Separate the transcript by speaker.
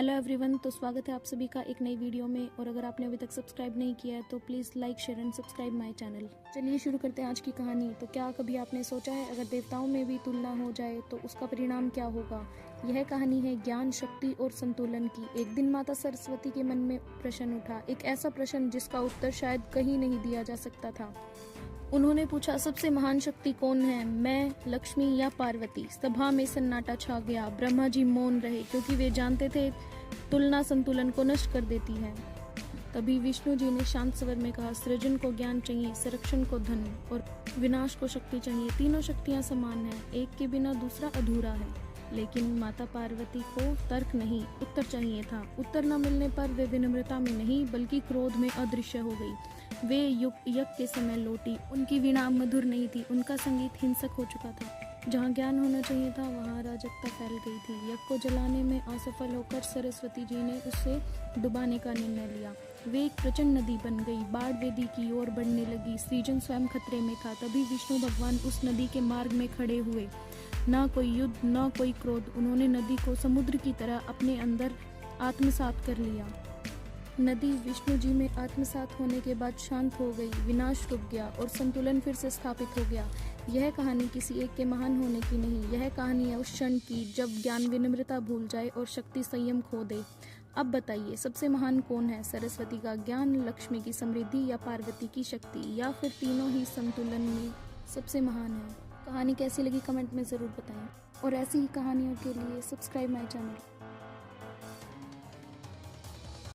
Speaker 1: Hello everyone, तो स्वागत है आप सभी का एक नई वीडियो में। और अगर आपने अभी तक सब्सक्राइब नहीं किया है तो please like share and subscribe my channel. चलिए शुरू करते हैं आज की कहानी। तो क्या कभी आपने सोचा है अगर देवताओं में भी तुलना हो जाए तो उसका परिणाम क्या होगा? यह कहानी है ज्ञान, शक्ति और संतुलन की। एक दिन माता सरस्वती के मन में प्रश्न उठा, एक ऐसा प्रश्न जिसका उत्तर शायद कहीं नहीं दिया जा सकता था। उन्होंने पूछा, सबसे महान शक्ति कौन है, मैं, लक्ष्मी या पार्वती? सभा में सन्नाटा छा गया। ब्रह्मा जी मौन रहे क्योंकि वे जानते थे तुलना संतुलन को नष्ट कर देती है। तभी विष्णु जी ने शांत स्वर में कहा, सृजन को ज्ञान चाहिए, संरक्षण को धन और विनाश को शक्ति चाहिए। तीनों शक्तियां समान हैं, एक के बिना दूसरा अधूरा है। लेकिन माता पार्वती को तर्क नहीं, उत्तर चाहिए था। उत्तर न मिलने पर वे विनम्रता में नहीं बल्कि क्रोध में अदृश्य हो गई। वे यज्ञ के समय लौटी। उनकी वीणा मधुर नहीं थी, उनका संगीत हिंसक हो चुका था। जहाँ ज्ञान होना चाहिए था वहाँ अराजकता फैल गई थी। यज्ञ को जलाने में असफल होकर सरस्वती जी ने उसे डुबाने का निर्णय लिया। वे एक प्रचंड नदी बन गई, बाढ़ वेदी की ओर बढ़ने लगी। सृजन स्वयं खतरे में था। तभी विष्णु भगवान उस नदी के मार्ग में खड़े हुए। ना कोई युद्ध, ना कोई क्रोध। उन्होंने नदी को समुद्र की तरह अपने अंदर आत्मसात कर लिया। नदी विष्णु जी में आत्मसात होने के बाद शांत हो गई, विनाश रुक गया और संतुलन फिर से स्थापित हो गया। यह कहानी किसी एक के महान होने की नहीं, यह कहानी है उस क्षण की जब ज्ञान विनम्रता भूल जाए और शक्ति संयम खो दे। अब बताइए, सबसे महान कौन है? सरस्वती का ज्ञान, लक्ष्मी की समृद्धि या पार्वती की शक्ति, या फिर तीनों ही संतुलन में सबसे महान है? कहानी कैसी लगी कमेंट में ज़रूर बताएं और ऐसी ही कहानियों के लिए सब्सक्राइब माय चैनल।